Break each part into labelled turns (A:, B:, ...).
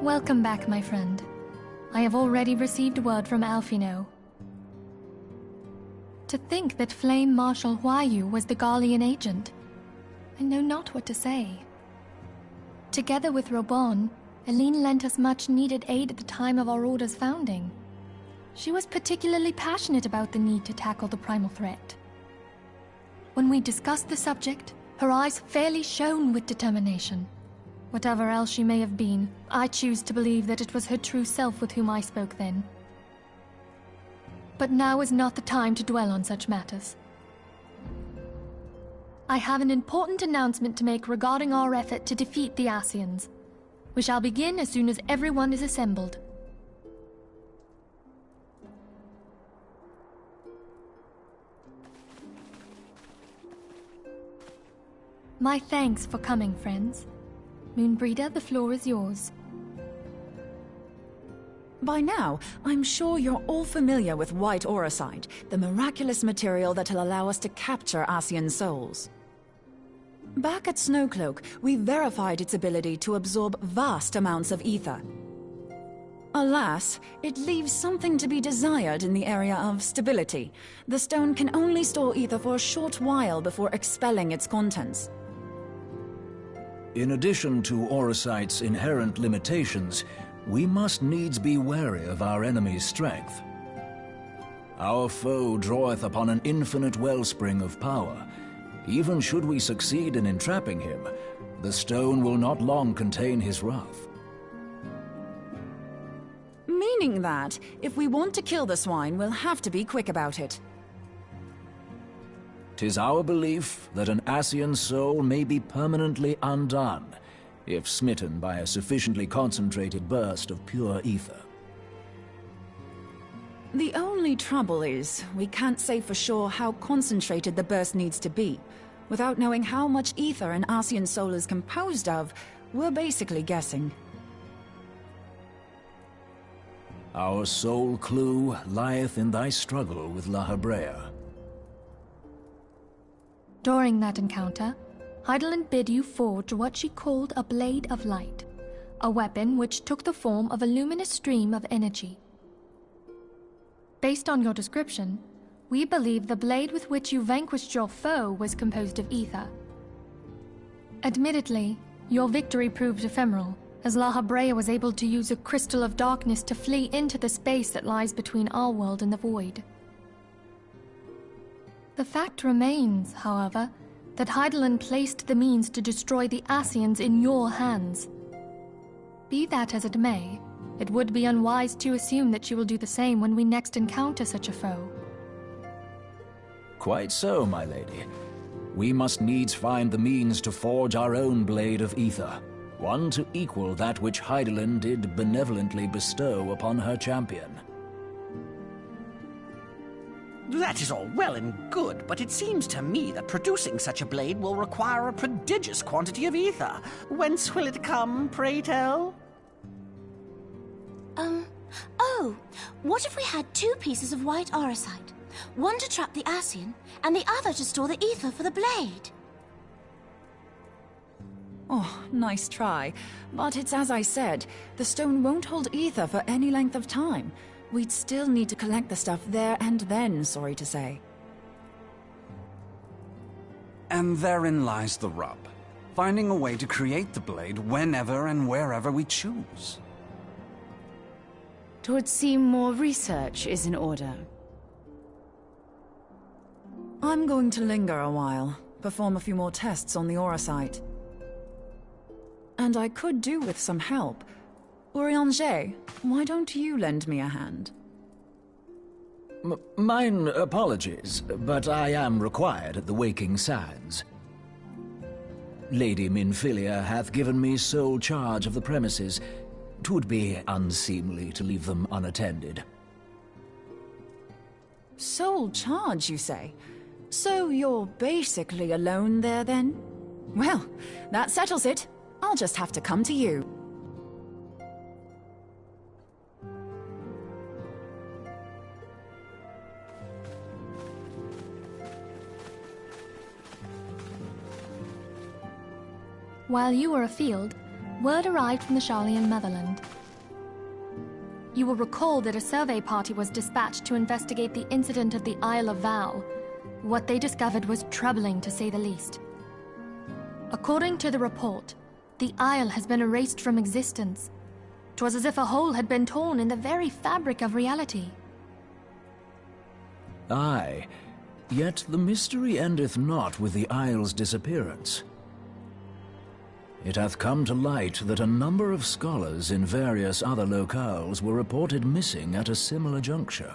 A: Welcome back, my friend. I have already received word from Alphino. To think that Flame Marshal Huayu was the Garlean agent. I know not what to say. Together with Robon, Eileen lent us much-needed aid at the time of our Order's founding. She was particularly passionate about the need to tackle the primal threat. When we discussed the subject, her eyes fairly shone with determination. Whatever else she may have been, I choose to believe that it was her true self with whom I spoke then. But now is not the time to dwell on such matters. I have an important announcement to make regarding our effort to defeat the Ascians. We shall begin as soon as everyone is assembled. My thanks for coming, friends. Moonbreeder, the floor is yours.
B: By now, I'm sure you're all familiar with white auracite, the miraculous material that'll allow us to capture Ascian souls. Back at Snowcloak, we verified its ability to absorb vast amounts of ether. Alas, it leaves something to be desired in the area of stability. The stone can only store ether for a short while before expelling its contents.
C: In addition to auracite's inherent limitations, we must needs be wary of our enemy's strength. Our foe draweth upon an infinite wellspring of power. Even should we succeed in entrapping him, the stone will not long contain his wrath.
B: Meaning that, if we want to kill the swine, we'll have to be quick about it.
C: 'Tis our belief that an Ascian soul may be permanently undone, if smitten by a sufficiently concentrated burst of pure ether.
B: The only trouble is, we can't say for sure how concentrated the burst needs to be. Without knowing how much ether an Ascian soul is composed of, we're basically guessing.
C: Our sole clue lieth in thy struggle with La Hebrea.
A: During that encounter, Heidelin bid you forge what she called a Blade of Light, a weapon which took the form of a luminous stream of energy. Based on your description, we believe the blade with which you vanquished your foe was composed of ether. Admittedly, your victory proved ephemeral, as La Hebrea was able to use a crystal of darkness to flee into the space that lies between our world and the void. The fact remains, however, that Heidelin placed the means to destroy the Ascians in your hands. Be that as it may, it would be unwise to assume that she will do the same when we next encounter such a foe.
C: Quite so, my lady. We must needs find the means to forge our own blade of ether, one to equal that which Heidelin did benevolently bestow upon her champion.
D: That is all well and good, but it seems to me that producing such a blade will require a prodigious quantity of ether. Whence will it come, pray tell?
E: Oh, what if we had two pieces of white auracite? One to trap the Ascian, and the other to store the ether for the blade.
B: Oh, nice try. But it's as I said, the stone won't hold ether for any length of time. We'd still need to collect the stuff there and then, sorry to say.
F: And therein lies the rub. Finding a way to create the blade whenever and wherever we choose.
G: 'Twould seem more research is in order.
B: I'm going to linger a while, perform a few more tests on the auracite. And I could do with some help. Urianger, why don't you lend me a hand?
C: Mine apologies, but I am required at the Waking Sands. Lady Minfilia hath given me sole charge of the premises. 'Twould be unseemly to leave them unattended.
B: Sole charge, you say? So you're basically alone there, then? Well, that settles it. I'll just have to come to you.
A: While you were afield, word arrived from the Sharlayan motherland. You will recall that a survey party was dispatched to investigate the incident at the Isle of Val. What they discovered was troubling, to say the least. According to the report, the Isle has been erased from existence. 'Twas as if a hole had been torn in the very fabric of reality.
C: Aye, yet the mystery endeth not with the Isle's disappearance. It hath come to light that a number of scholars in various other locales were reported missing at a similar juncture.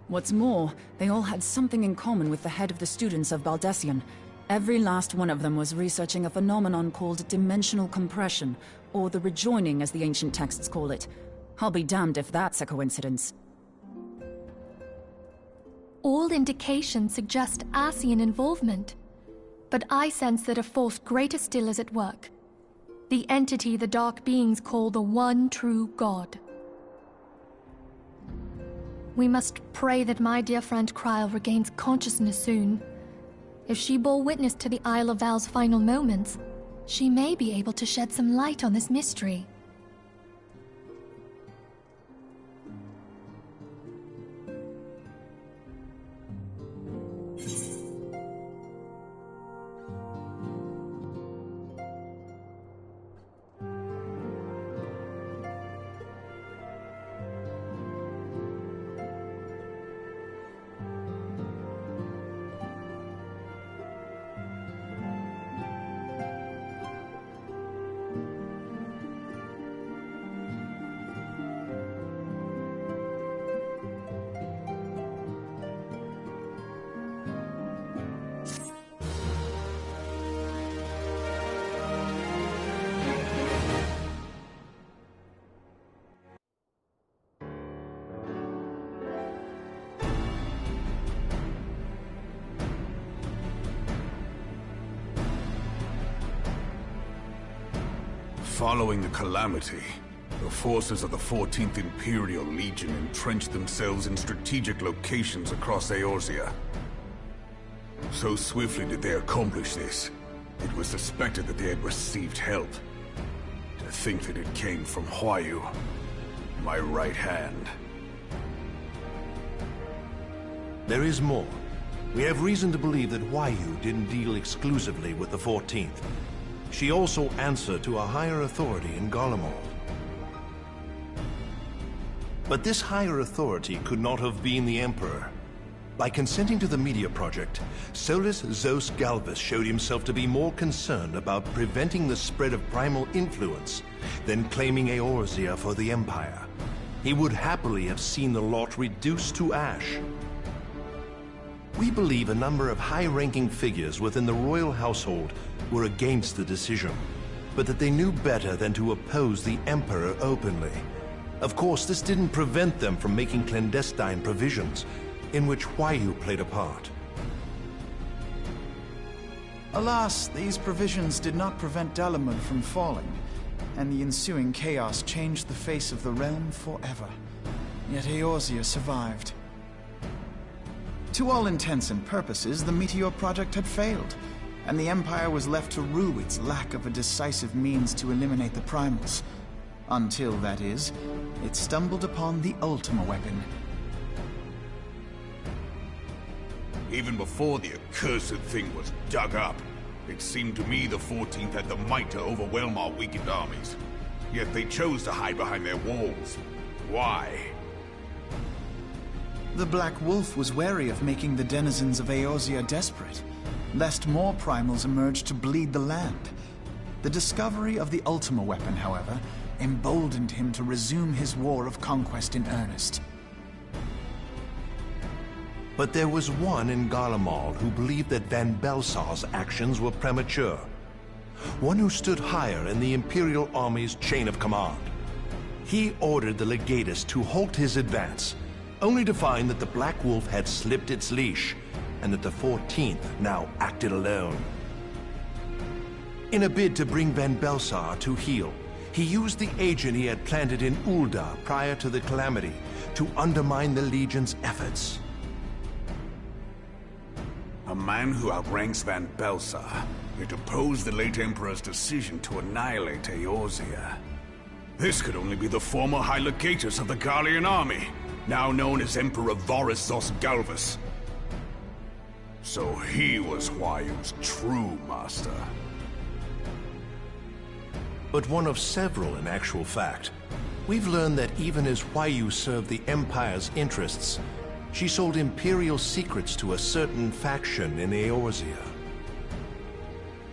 B: What's more, they all had something in common with the head of the students of Baldessian. Every last one of them was researching a phenomenon called dimensional compression, or the rejoining as the ancient texts call it. I'll be damned if that's a coincidence.
A: All indications suggest Ascian involvement, but I sense that a force greater still is at work. The entity the Dark Beings call the One True God. We must pray that my dear friend Kryl regains consciousness soon. If she bore witness to the Isle of Val's final moments, she may be able to shed some light on this mystery.
H: Following the calamity, the forces of the 14th Imperial Legion entrenched themselves in strategic locations across Eorzea. So swiftly did they accomplish this, it was suspected that they had received help. To think that it came from Huayu, my right hand.
I: There is more. We have reason to believe that Huayu didn't deal exclusively with the 14th. She also answered to a higher authority in Garlemald. But this higher authority could not have been the Emperor. By consenting to the Media Project, Solus Zos Galvus showed himself to be more concerned about preventing the spread of primal influence than claiming Eorzea for the Empire. He would happily have seen the lot reduced to ash. We believe a number of high-ranking figures within the royal household were against the decision, but that they knew better than to oppose the Emperor openly. Of course, this didn't prevent them from making clandestine provisions, in which Huayu played a part.
J: Alas, these provisions did not prevent Dalamud from falling, and the ensuing chaos changed the face of the realm forever. Yet Eorzea survived. To all intents and purposes, the Meteor Project had failed, and the Empire was left to rue its lack of a decisive means to eliminate the primals. Until, that is, it stumbled upon the Ultima weapon.
H: Even before the accursed thing was dug up, it seemed to me the 14th had the might to overwhelm our weakened armies. Yet they chose to hide behind their walls. Why?
J: The Black Wolf was wary of making the denizens of Eorzea desperate, lest more primals emerge to bleed the land. The discovery of the Ultima weapon, however, emboldened him to resume his war of conquest in earnest.
I: But there was one in Garlemald who believed that Van Belsar's actions were premature. One who stood higher in the Imperial Army's chain of command. He ordered the Legatus to halt his advance, only to find that the Black Wolf had slipped its leash, and that the 14th now acted alone. In a bid to bring Van Belsar to heel, he used the agent he had planted in Ul'dah prior to the calamity to undermine the Legion's efforts.
H: A man who outranks Van Belsar, It opposed the late Emperor's decision to annihilate Eorzea. This could only be the former High Legatus of the Garlean army, now known as Emperor Varus Zos Galvus. So he was Huayu's true master.
I: But one of several in actual fact. We've learned that even as Huayu served the Empire's interests, she sold Imperial secrets to a certain faction in Eorzea.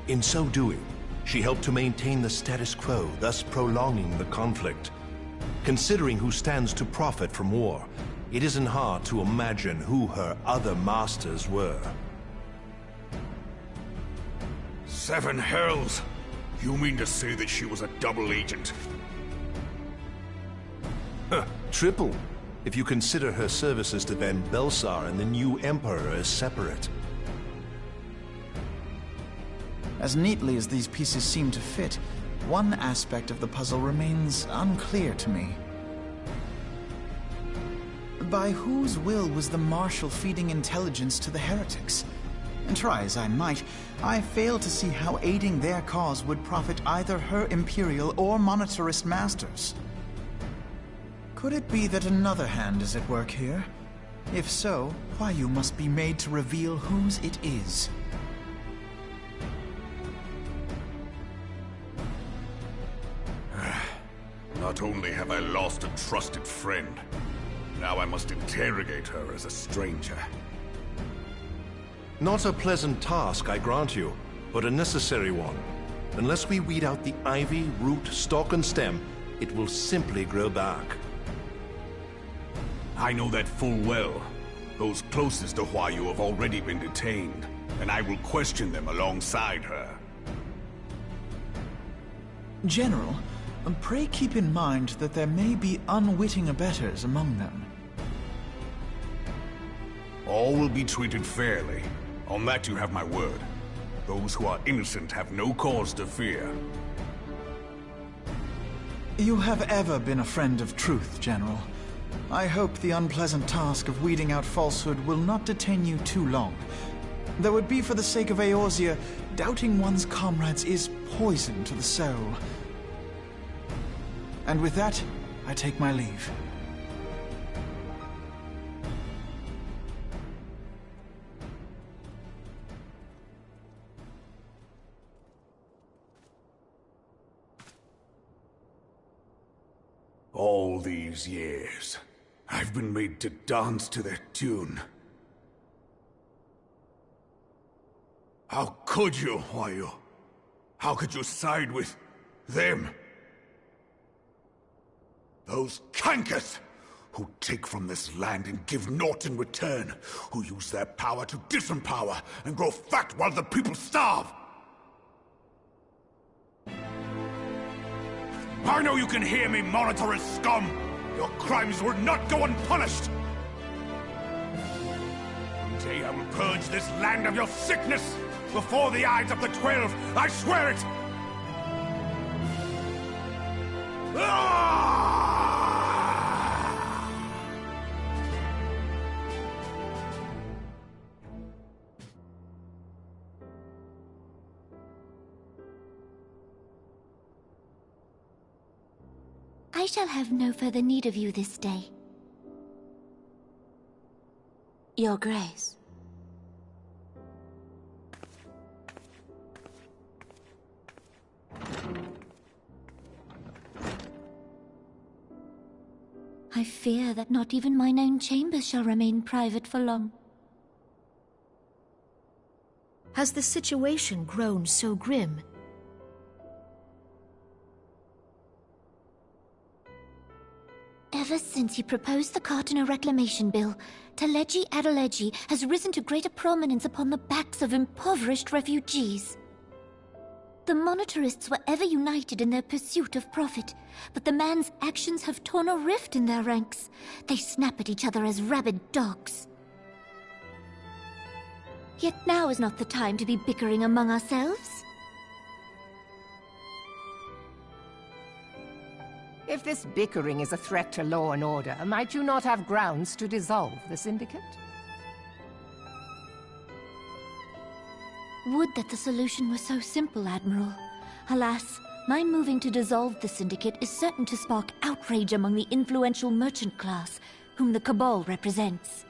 I: In so doing, she helped to maintain the status quo, thus prolonging the conflict. Considering who stands to profit from war, it isn't hard to imagine who her other masters were.
H: 7 hells! You mean to say that she was a double agent?
I: Huh, triple, if you consider her services to Van Belsar and the new Emperor as separate.
J: As neatly as these pieces seem to fit, one aspect of the puzzle remains unclear to me. By whose will was the Marshal feeding intelligence to the heretics? And try as I might, I fail to see how aiding their cause would profit either her Imperial or monetarist masters. Could it be that another hand is at work here? If so, Huayu must be made to reveal whose it is.
H: Not only have I lost a trusted friend, now I must interrogate her as a stranger.
I: Not a pleasant task, I grant you, but a necessary one. Unless we weed out the ivy, root, stalk, and stem, it will simply grow back.
H: I know that full well. Those closest to Huayu have already been detained, and I will question them alongside her.
J: General, pray keep in mind that there may be unwitting abettors among them.
H: All will be treated fairly. On that you have my word. Those who are innocent have no cause to fear.
J: You have ever been a friend of truth, General. I hope the unpleasant task of weeding out falsehood will not detain you too long. Though it be for the sake of Eorzea, doubting one's comrades is poison to the soul. And with that, I take my leave.
H: All these years, I've been made to dance to their tune. How could you, Huayu? How could you side with them? Those cankers who take from this land and give naught in return, who use their power to disempower and grow fat while the people starve. I know you can hear me, monetarist scum! Your crimes will not go unpunished! One day I will purge this land of your sickness! Before the eyes of the 12, I swear it!
E: I shall have no further need of you this day. Your Grace. I fear that not even mine own chambers shall remain private for long.
K: Has the situation grown so grim?
E: Ever since he proposed the Cartiner Reclamation Bill, Teleji Adeleji has risen to greater prominence upon the backs of impoverished refugees. The monetarists were ever united in their pursuit of profit, but the man's actions have torn a rift in their ranks. They snap at each other as rabid dogs. Yet now is not the time to be bickering among ourselves.
L: If this bickering is a threat to law and order, might you not have grounds to dissolve the Syndicate?
E: Would that the solution were so simple, Admiral. Alas, my moving to dissolve the Syndicate is certain to spark outrage among the influential merchant class, whom the Cabal represents.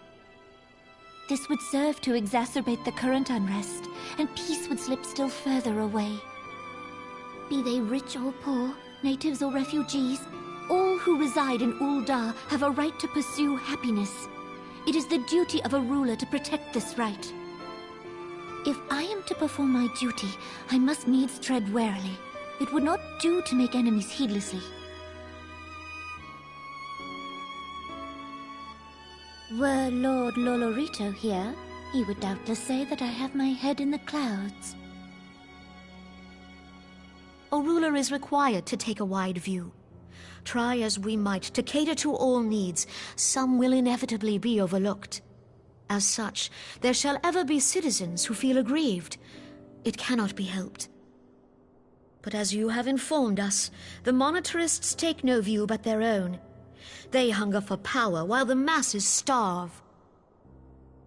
E: This would serve to exacerbate the current unrest, and peace would slip still further away. Be they rich or poor, natives or refugees, all who reside in Ul'dah have a right to pursue happiness. It is the duty of a ruler to protect this right. If I am to perform my duty, I must needs tread warily. It would not do to make enemies heedlessly. Were Lord Lolorito here, he would doubtless say that I have my head in the clouds.
K: A ruler is required to take a wide view. Try as we might to cater to all needs, some will inevitably be overlooked. As such, there shall ever be citizens who feel aggrieved. It cannot be helped. But as you have informed us, the monetarists take no view but their own. They hunger for power while the masses starve.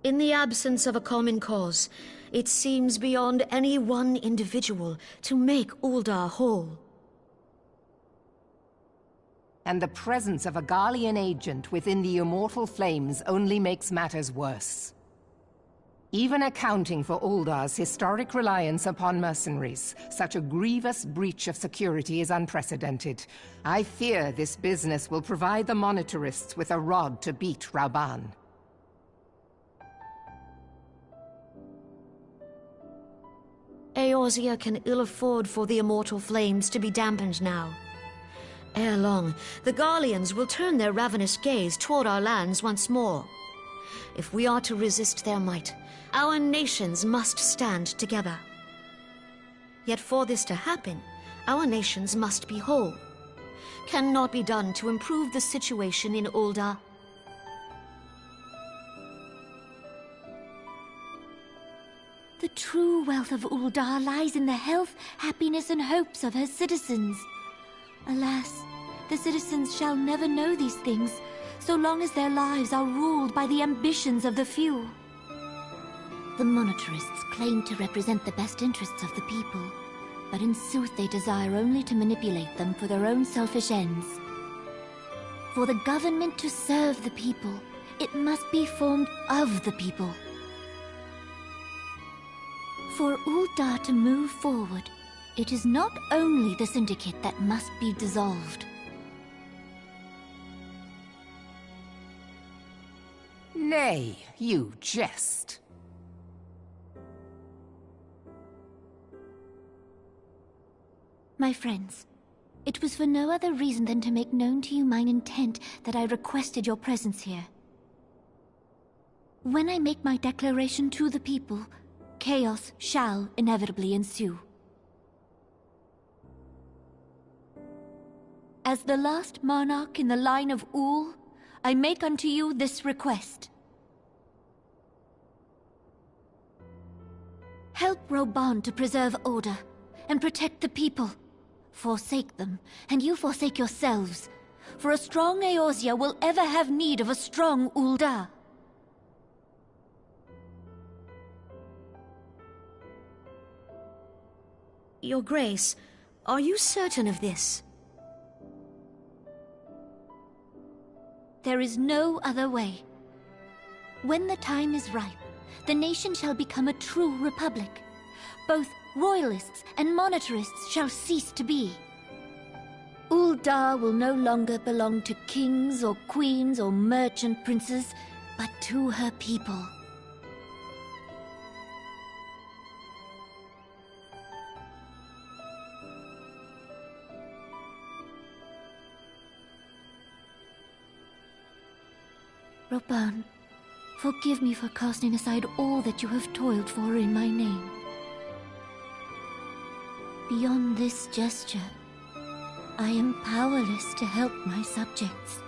K: In the absence of a common cause, it seems beyond any one individual to make Ul'dah whole.
L: And the presence of a Garlean agent within the Immortal Flames only makes matters worse. Even accounting for Ul'dah's historic reliance upon mercenaries, such a grievous breach of security is unprecedented. I fear this business will provide the monetarists with a rod to beat Rauban.
K: Eorzea can ill afford for the Immortal Flames to be dampened now. Ere long, the Garleans will turn their ravenous gaze toward our lands once more. If we are to resist their might, our nations must stand together. Yet for this to happen, our nations must be whole. Cannot be done to improve the situation in Ul'dah.
E: The true wealth of Ul'dah lies in the health, happiness, and hopes of her citizens. Alas, the citizens shall never know these things, so long as their lives are ruled by the ambitions of the few. The monetarists claim to represent the best interests of the people, but in sooth they desire only to manipulate them for their own selfish ends. For the government to serve the people, it must be formed of the people. For Ul'dah to move forward, it is not only the Syndicate that must be dissolved.
L: Nay, you jest.
E: My friends, it was for no other reason than to make known to you mine intent that I requested your presence here. When I make my declaration to the people, chaos shall inevitably ensue. As the last monarch in the line of Ul, I make unto you this request. Help Rauban to preserve order and protect the people. Forsake them, and you forsake yourselves. For a strong Eorzea will ever have need of a strong Ul'dah.
K: Your Grace, are you certain of this?
E: There is no other way. When the time is ripe, the nation shall become a true republic. Both royalists and monetarists shall cease to be. Ul'dah will no longer belong to kings or queens or merchant princes, but to her people. Rauban, forgive me for casting aside all that you have toiled for in my name. Beyond this gesture, I am powerless to help my subjects.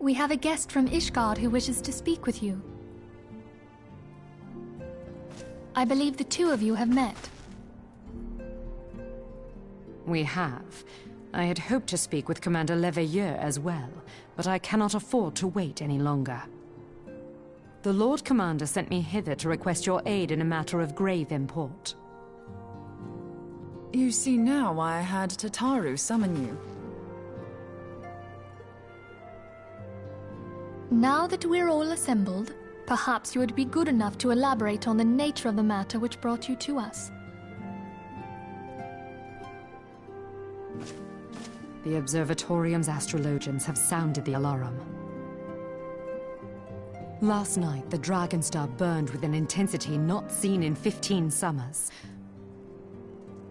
A: We have a guest from Ishgard who wishes to speak with you. I believe the two of you have met.
G: We have. I had hoped to speak with Commander Leveilleur as well, but I cannot afford to wait any longer. The Lord Commander sent me hither to request your aid in a matter of grave import.
B: You see now why I had Tataru summon you.
A: Now that we're all assembled, perhaps you would be good enough to elaborate on the nature of the matter which brought you to us.
G: The Observatorium's astrologians have sounded the alarm. Last night, the Dragonstar burned with an intensity not seen in 15 summers.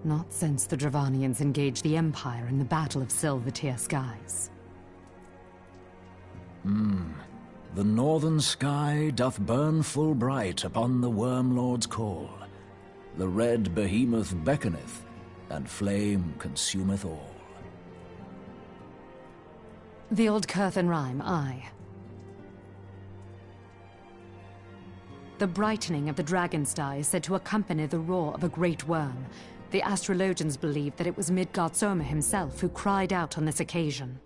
G: Not since the Dravanians engaged the Empire in the Battle of Silvertear Skies.
C: The northern sky doth burn full bright upon the Wormlord's call. The red behemoth beckoneth, and flame consumeth all.
G: The old Curthan rhyme, aye. The brightening of the Dragonstar is said to accompany the roar of a great worm. The astrologians believe that it was Midgard Soma himself who cried out on this occasion.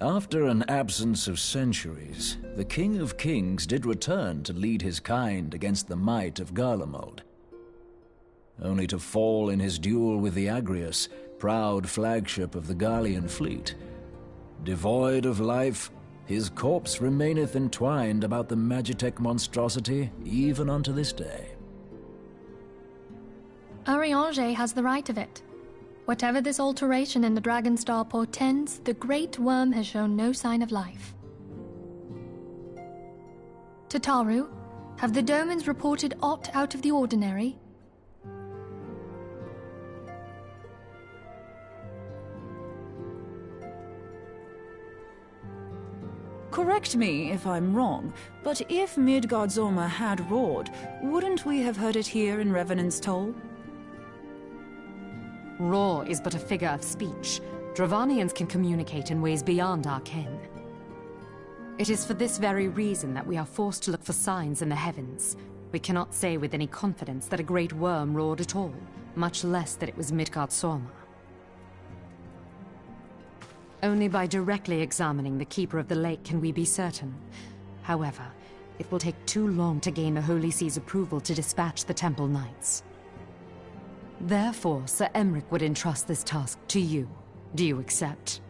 C: After an absence of centuries, the King of Kings did return to lead his kind against the might of Garlemald, only to fall in his duel with the Agrius, proud flagship of the Garlean fleet. Devoid of life, his corpse remaineth entwined about the Magitech monstrosity even unto this day.
A: Ariange has the right of it. Whatever this alteration in the Dragonstar portends, the Great Worm has shown no sign of life. Tataru, have the Domans reported aught out of the ordinary?
B: Correct me if I'm wrong, but if Midgard Zorma had roared, wouldn't we have heard it here in Revenant's Toll?
G: Roar is but a figure of speech. Dravanians can communicate in ways beyond our ken. It is for this very reason that we are forced to look for signs in the heavens. We cannot say with any confidence that a great worm roared at all, much less that it was Midgard Zorma. Only by directly examining the Keeper of the Lake can we be certain. However, it will take too long to gain the Holy See's approval to dispatch the Temple Knights. Therefore, Sir Emric would entrust this task to you. Do you accept?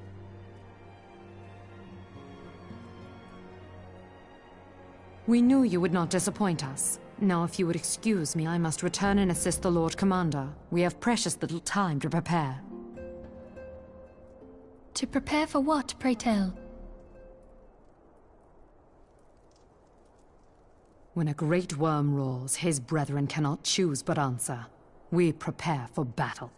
G: We knew you would not disappoint us. Now, if you would excuse me, I must return and assist the Lord Commander. We have precious little time to prepare.
A: To prepare for what, pray tell?
G: When a great worm roars, his brethren cannot choose but answer. We prepare for battle.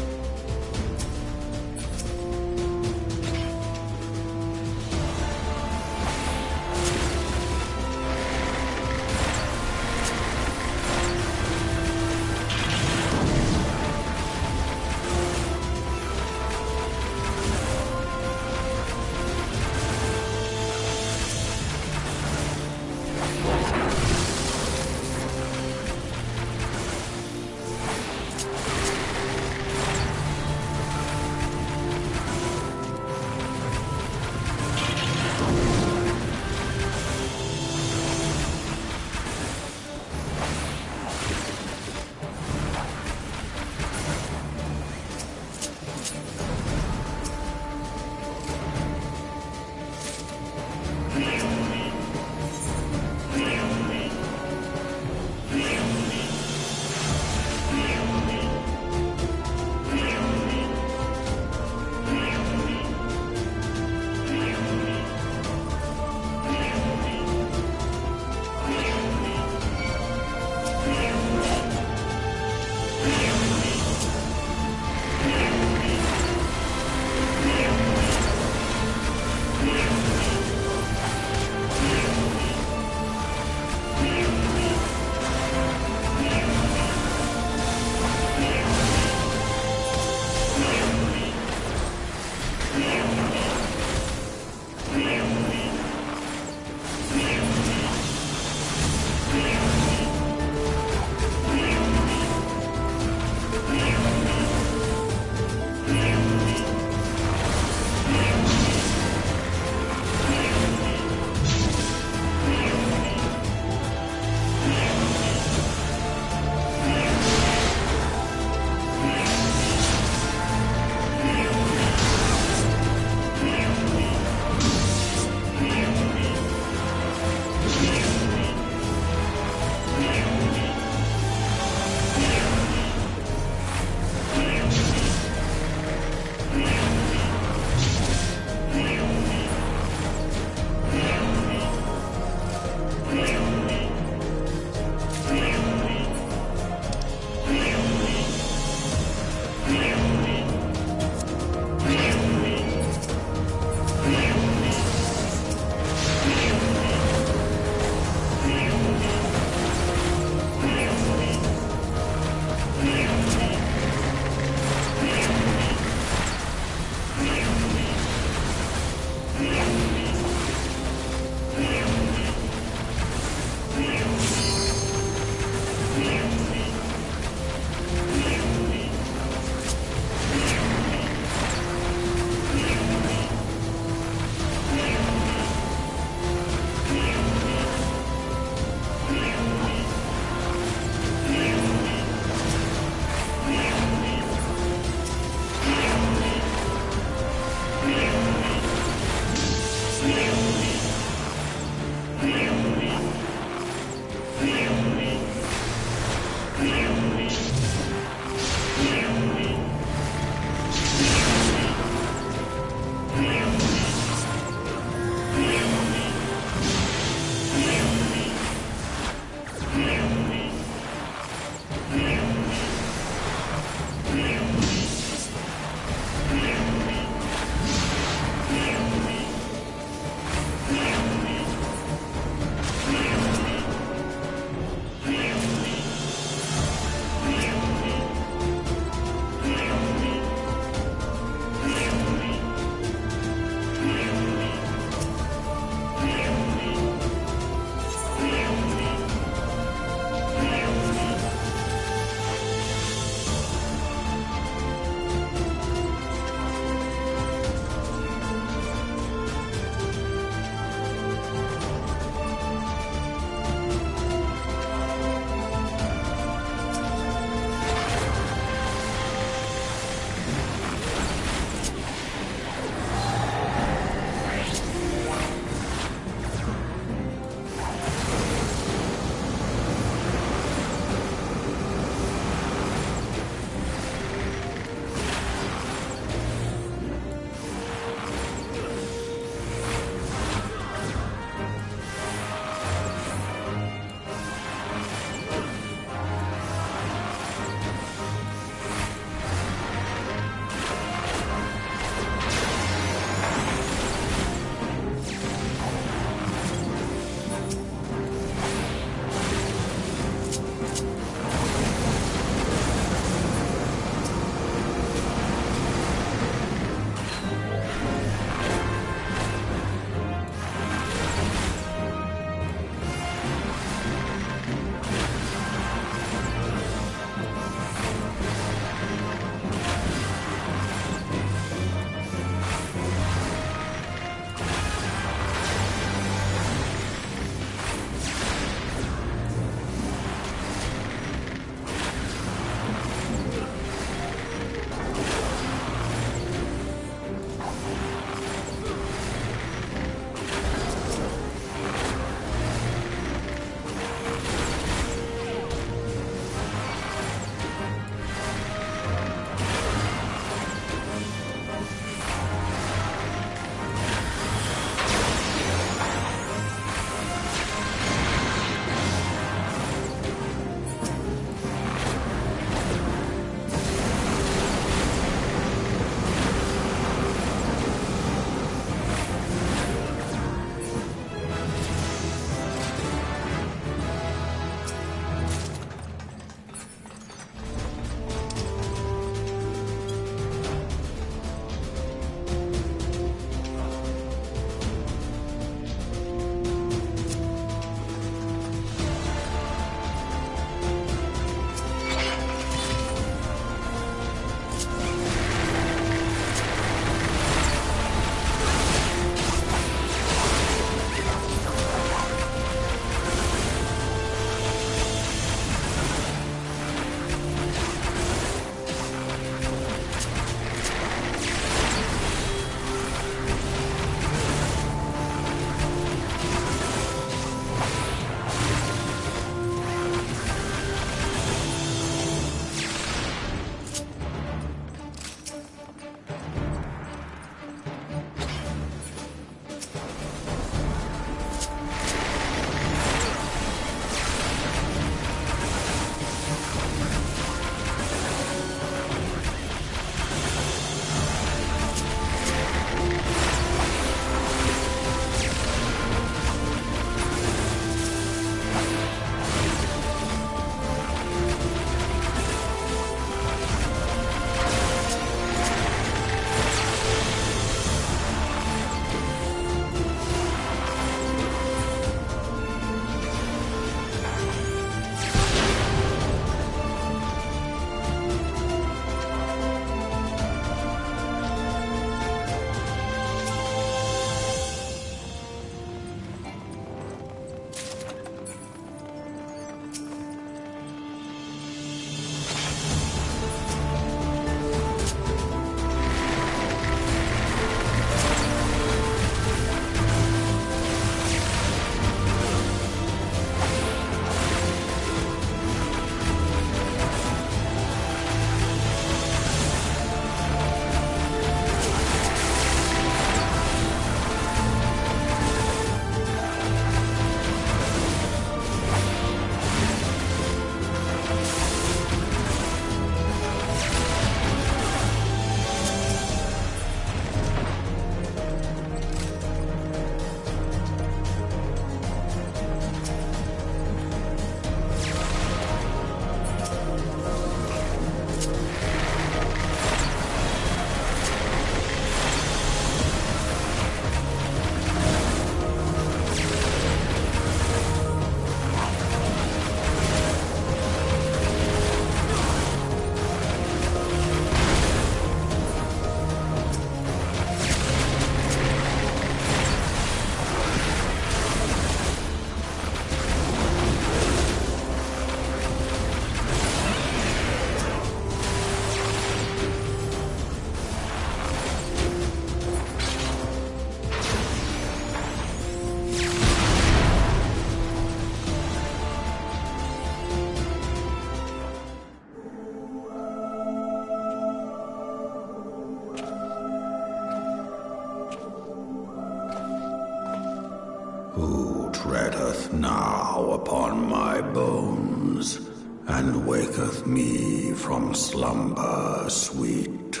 H: now upon my bones, and waketh me from slumber sweet.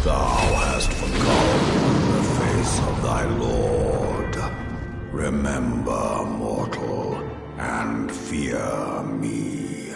H: Thou hast forgotten the face of thy lord. Remember, mortal, and fear me.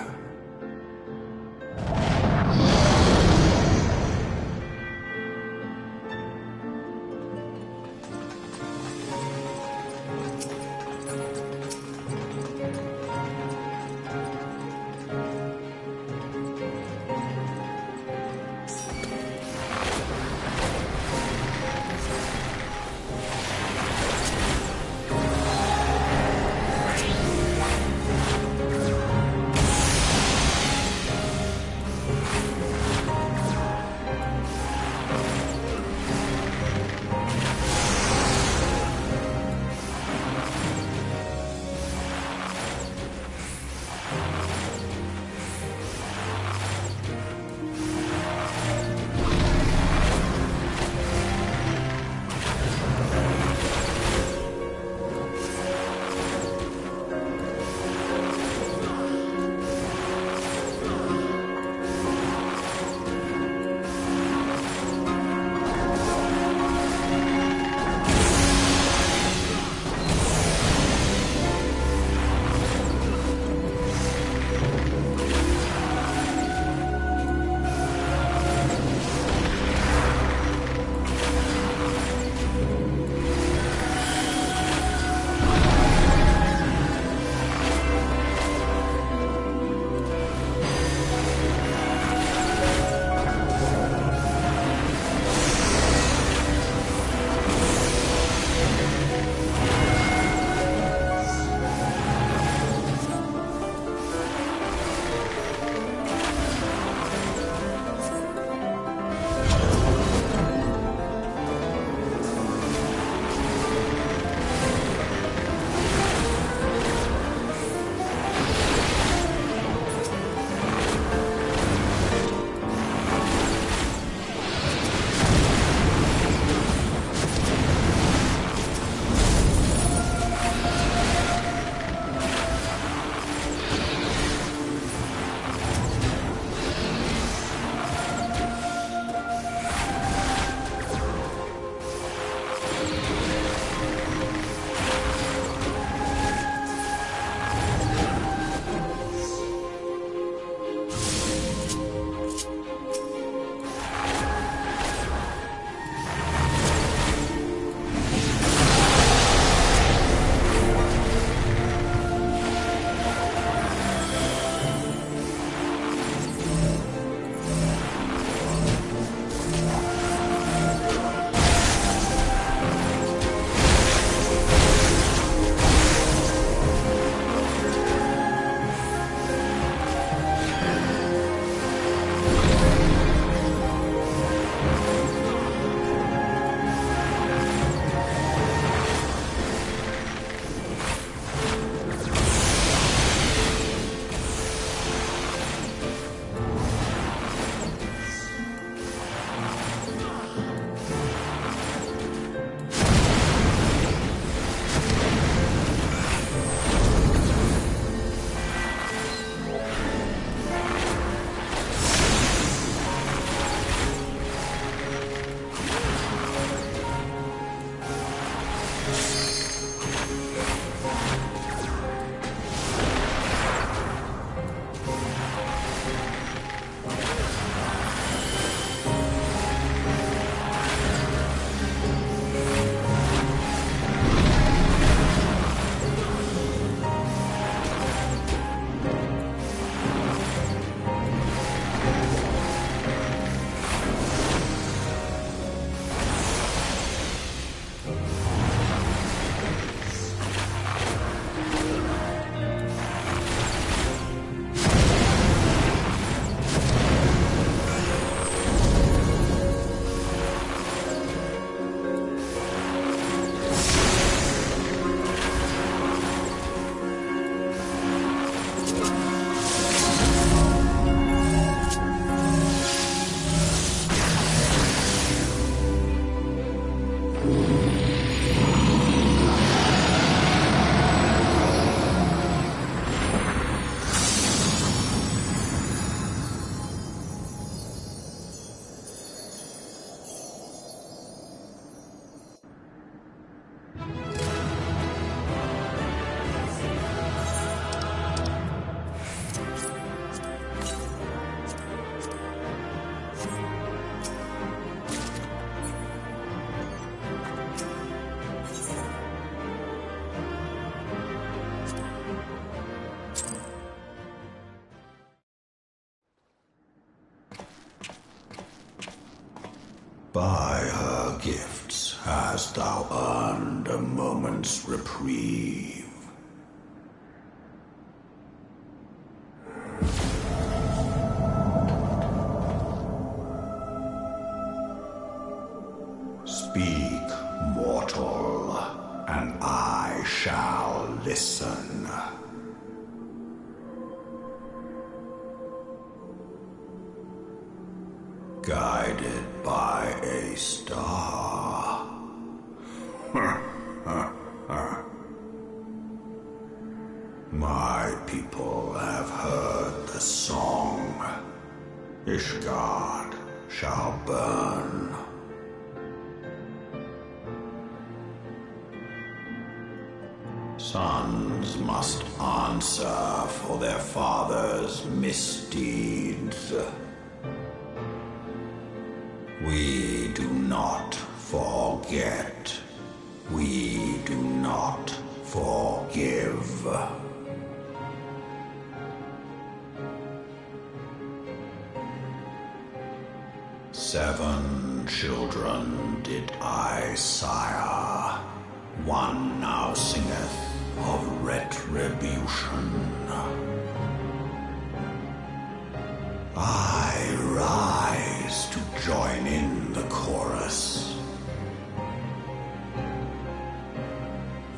H: By her gifts hast thou earned a moment's reprieve. Speak, mortal, and I shall listen. Guided by a star. My people have heard the song. Ishgard shall burn. Sons must answer for their father's misdeeds. We do not forget. We do not forgive. Seven children did I sire. One now singeth of retribution. I rise to join in the chorus.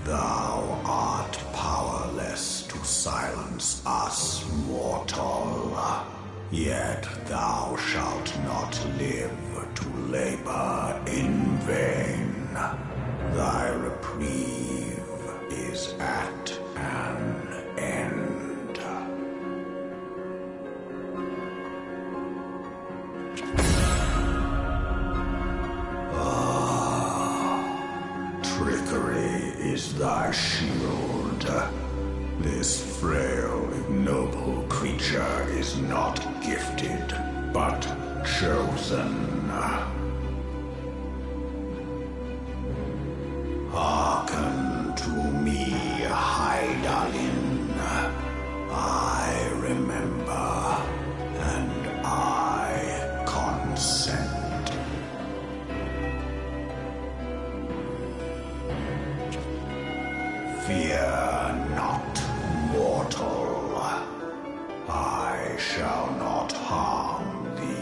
H: Thou art powerless to silence us, mortal. Yet thou shalt not live to labor in vain. Thy reprieve is at an end. Trickery is thy shield. This frail, ignoble creature is not gifted, but chosen. Hearken to me, Hydaelyn. I remember, and I consent. Fear not, mortal. I shall not harm thee.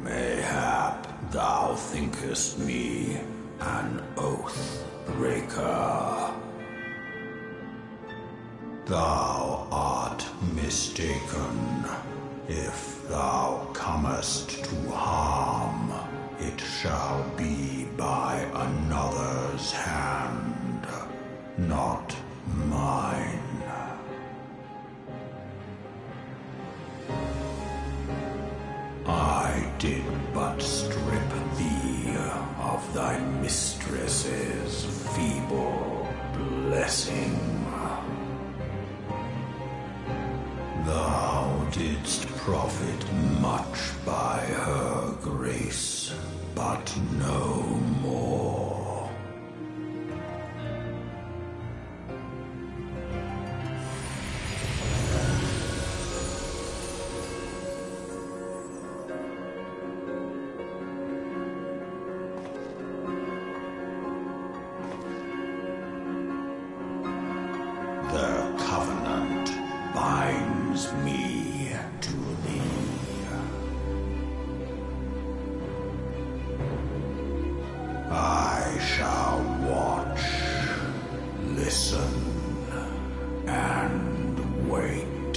H: Mayhap thou thinkest me an oath breaker. Thou art mistaken. If thou comest to harm, it shall be by another's hand, not mine. I did but strip thee of thy mistress's feeble blessing. Thou didst
M: profit much by her grace, but no more. The covenant binds me to thee. I shall watch, listen, and wait.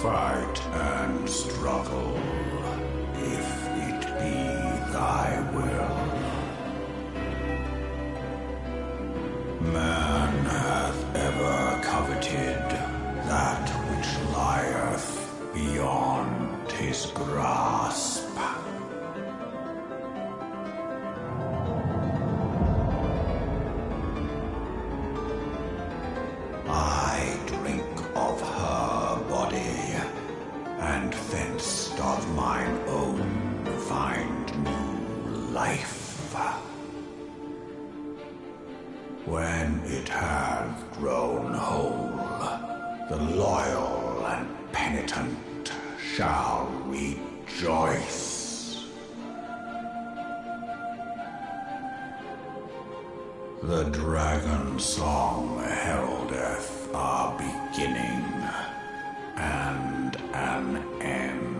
M: Fight and struggle, if it be thy will. Man hath ever coveted that which lieth beyond his grasp. I drink of her body, and fenced of mine own find new life. When it hath grown whole, the loyal and penitent shall rejoice. The dragon song heraldeth a beginning and an end.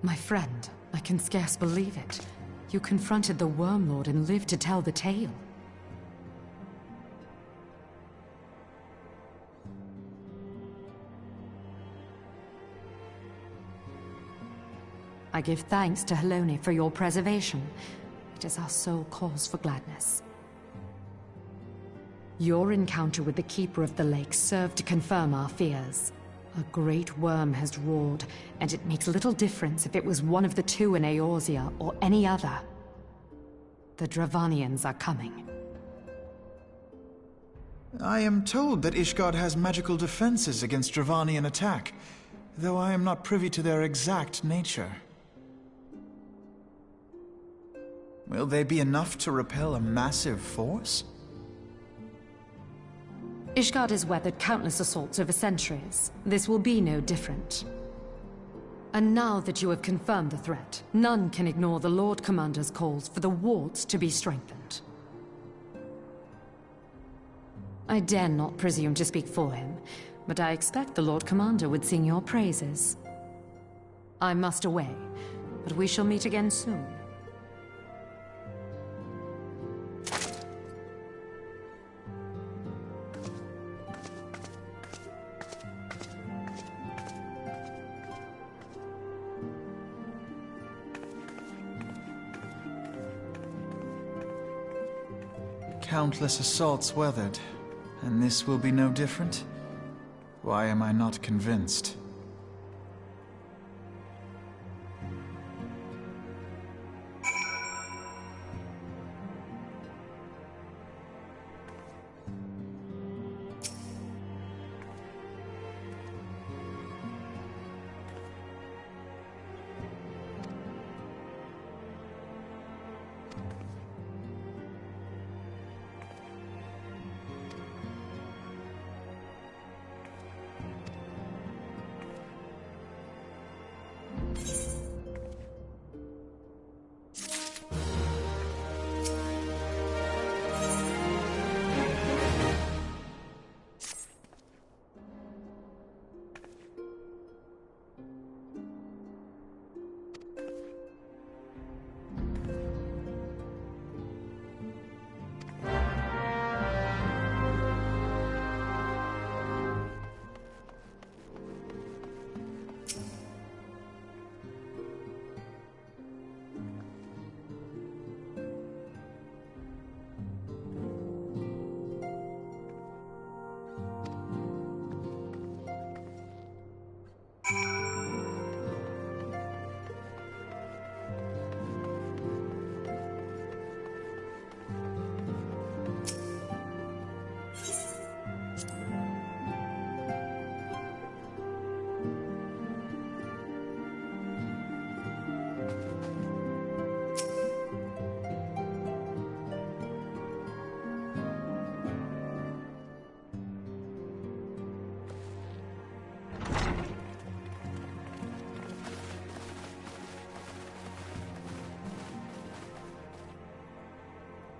G: My friend, I can scarce believe it. You confronted the Worm Lord and lived to tell the tale. I give thanks to Helone for your preservation. It is our sole cause for gladness. Your encounter with the Keeper of the Lake served to confirm our fears. A great worm has roared, and it makes little difference if it was one of the two in Eorzea or any other. The Dravanians are coming.
J: I am told that Ishgard has magical defenses against Dravanian attack, though I am not privy to their exact nature. Will they be enough to repel a massive force?
G: Ishgard has weathered countless assaults over centuries. This will be no different. And now that you have confirmed the threat, none can ignore the Lord Commander's calls for the wards to be strengthened. I dare not presume to speak for him, but I expect the Lord Commander would sing your praises. I must away, but we shall meet again soon.
J: Countless assaults weathered, and this will be no different? Why am I not convinced?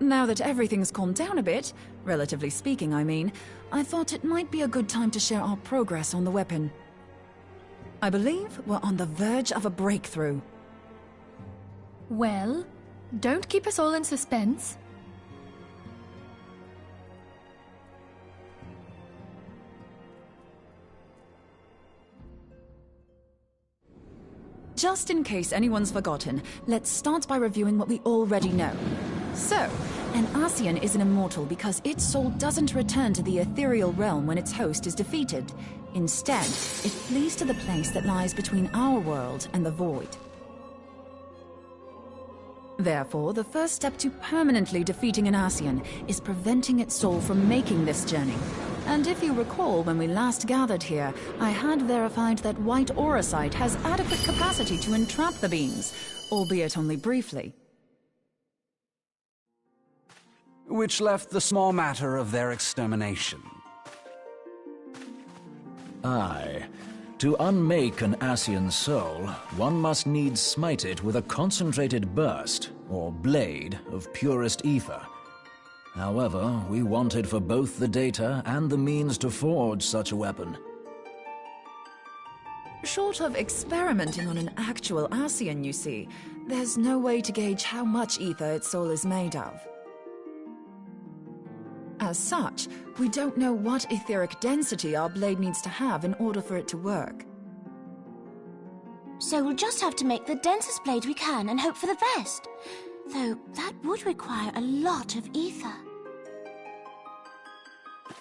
B: Now that everything's calmed down a bit, relatively speaking I mean, I thought it might be a good time to share our progress on the weapon. I believe we're on the verge of a breakthrough.
A: Well, don't keep us all in suspense.
B: Just in case anyone's forgotten, let's start by reviewing what we already know. So, an Ascian is an immortal because its soul doesn't return to the ethereal realm when its host is defeated. Instead, it flees to the place that lies between our world and the void. Therefore, the first step to permanently defeating an Ascian is preventing its soul from making this journey. And if you recall, when we last gathered here, I had verified that white auracite has adequate capacity to entrap the beings, albeit only briefly.
F: Which left the small matter of their extermination.
C: Aye. To unmake an Ascian soul, one must needs smite it with a concentrated burst, or blade, of purest ether. However, we wanted for both the data and the means to forge such a weapon.
B: Short of experimenting on an actual Ascian, you see, there's no way to gauge how much ether its soul is made of. As such, we don't know what etheric density our blade needs to have in order for it to work.
E: So we'll just have to make the densest blade we can and hope for the best. Though that would require a lot of ether.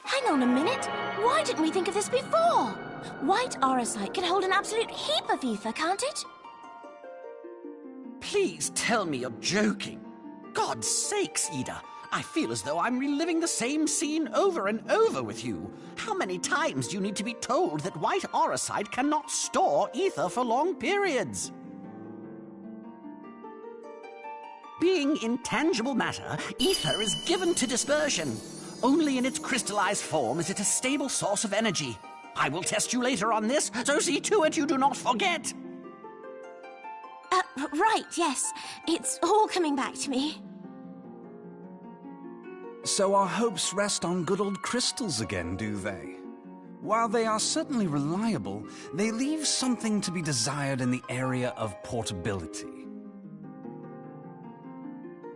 E: Hang on a minute! Why didn't we think of this before? White aurosite can hold an absolute heap of ether, can't it?
D: Please tell me you're joking. God's sakes, Ida. I feel as though I'm reliving the same scene over and over with you. How many times do you need to be told that white aurosite cannot store ether for long periods? Being intangible matter, ether is given to dispersion. Only in its crystallized form is it a stable source of energy. I will test you later on this, so see to it you do not forget.
E: Right, yes. It's all coming back to me.
F: So our hopes rest on good old crystals again, do they? While they are certainly reliable, they leave something to be desired in the area of portability.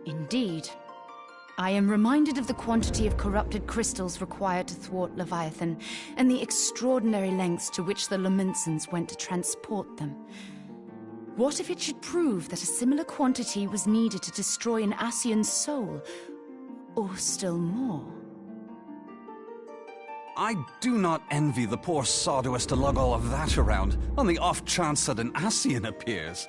N: Indeed. I am reminded of the quantity of corrupted crystals required to thwart Leviathan, and the extraordinary lengths to which the Lamentsons went to transport them. What if it should prove that a similar quantity was needed to destroy an Ascian's soul? Or still more?
F: I do not envy the poor sod who has to lug all of that around, on the off chance that an Ascian appears.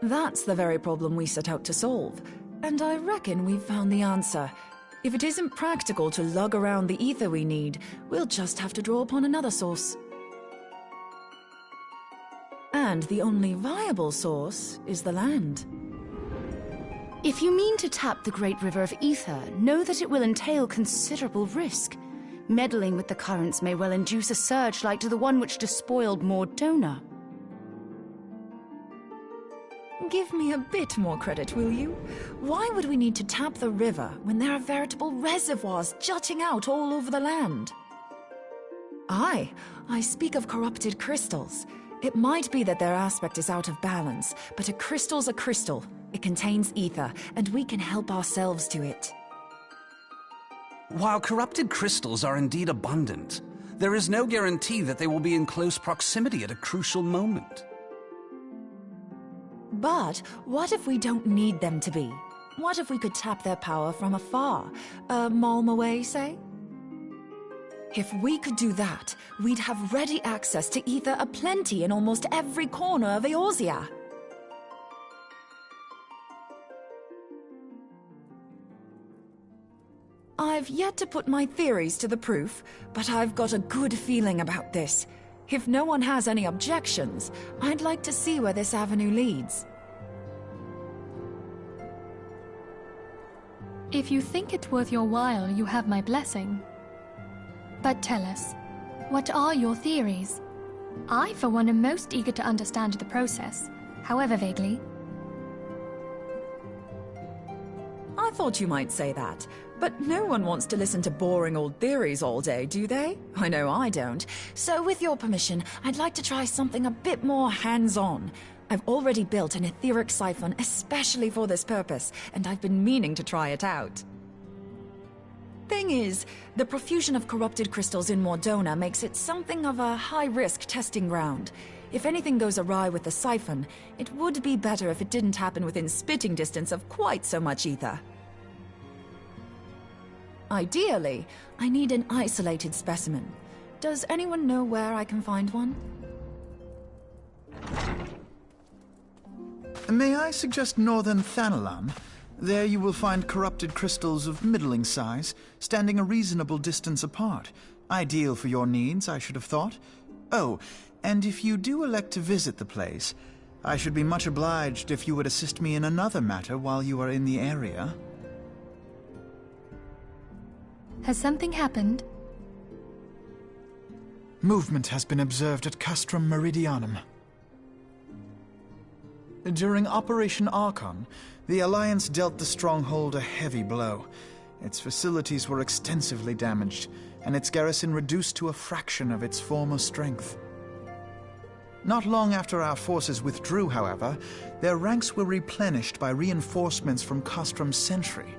B: That's the very problem we set out to solve. And I reckon we've found the answer. If it isn't practical to lug around the ether we need, we'll just have to draw upon another source. And the only viable source is the land.
N: If you mean to tap the Great River of Ether, know that it will entail considerable risk. Meddling with the currents may well induce a surge like to the one which despoiled Mordona.
B: Give me a bit more credit, will you? Why would we need to tap the river when there are veritable reservoirs jutting out all over the land? I speak of corrupted crystals. It might be that their aspect is out of balance, but a crystal's a crystal. It contains ether, and we can help ourselves to it.
F: While corrupted crystals are indeed abundant, there is no guarantee that they will be in close proximity at a crucial moment.
B: But what if we don't need them to be? What if we could tap their power from afar? A malm away, say? If we could do that, we'd have ready access to ether aplenty in almost every corner of Eorzea. I've yet to put my theories to the proof, but I've got a good feeling about this. If no one has any objections, I'd like to see where this avenue leads.
A: If you think it worth your while, you have my blessing. But tell us, what are your theories? I, for one, am most eager to understand the process, however vaguely.
B: I thought you might say that, but no one wants to listen to boring old theories all day, do they? I know I don't. So with your permission, I'd like to try something a bit more hands-on. I've already built an etheric siphon especially for this purpose, and I've been meaning to try it out. Thing is, the profusion of corrupted crystals in Mordona makes it something of a high-risk testing ground. If anything goes awry with the siphon, it would be better if it didn't happen within spitting distance of quite so much ether. Ideally, I need an isolated specimen. Does anyone know where I can find one?
J: May I suggest northern Thanalan? There you will find corrupted crystals of middling size, standing a reasonable distance apart. Ideal for your needs, I should have thought. Oh, and if you do elect to visit the place, I should be much obliged if you would assist me in another matter while you are in the area.
A: Has something happened?
J: Movement has been observed at Castrum Meridianum. During Operation Archon, the Alliance dealt the stronghold a heavy blow. Its facilities were extensively damaged, and its garrison reduced to a fraction of its former strength. Not long after our forces withdrew, however, their ranks were replenished by reinforcements from Kostrom's sentry.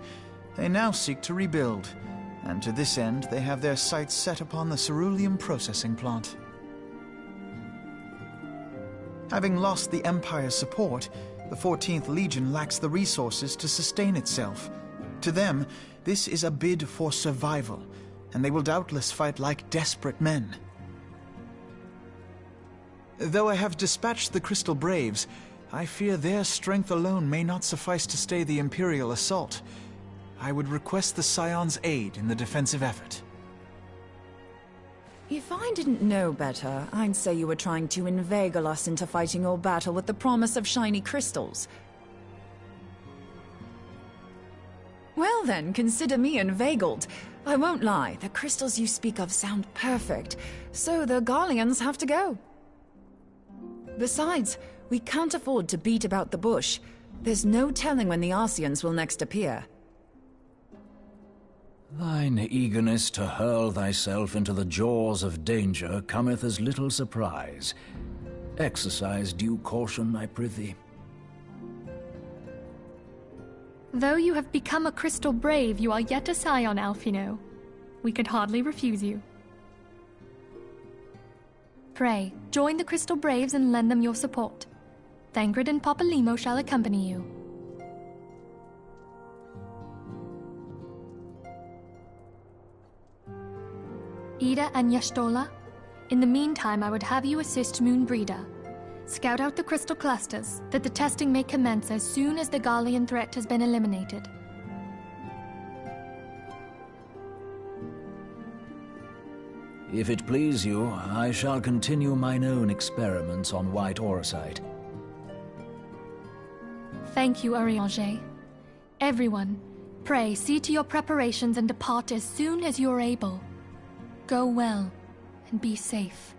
J: They now seek to rebuild, and to this end they have their sights set upon the ceruleum processing plant. Having lost the Empire's support, the 14th Legion lacks the resources to sustain itself. To them, this is a bid for survival, and they will doubtless fight like desperate men. Though I have dispatched the Crystal Braves, I fear their strength alone may not suffice to stay the Imperial assault. I would request the Scion's aid in the defensive effort.
B: If I didn't know better, I'd say you were trying to inveigle us into fighting your battle with the promise of shiny crystals. Well then, consider me inveigled. I won't lie, the crystals you speak of sound perfect, so the Garleans have to go. Besides, we can't afford to beat about the bush. There's no telling when the Arsians will next appear.
C: Thine eagerness to hurl thyself into the jaws of danger cometh as little surprise. Exercise due caution, I prithee.
A: Though you have become a Crystal Brave, you are yet a Scion, Alphino. We could hardly refuse you. Pray, join the Crystal Braves and lend them your support. Thancred and Papalymo shall accompany you. Ida and Y'shtola, in the meantime I would have you assist Moonbreeder. Scout out the crystal clusters, that the testing may commence as soon as the Garlean threat has been eliminated.
C: If it please you, I shall continue mine own experiments on white orosite.
A: Thank you, Urianger. Everyone, pray see to your preparations and depart as soon as you are able. Go well, and be safe.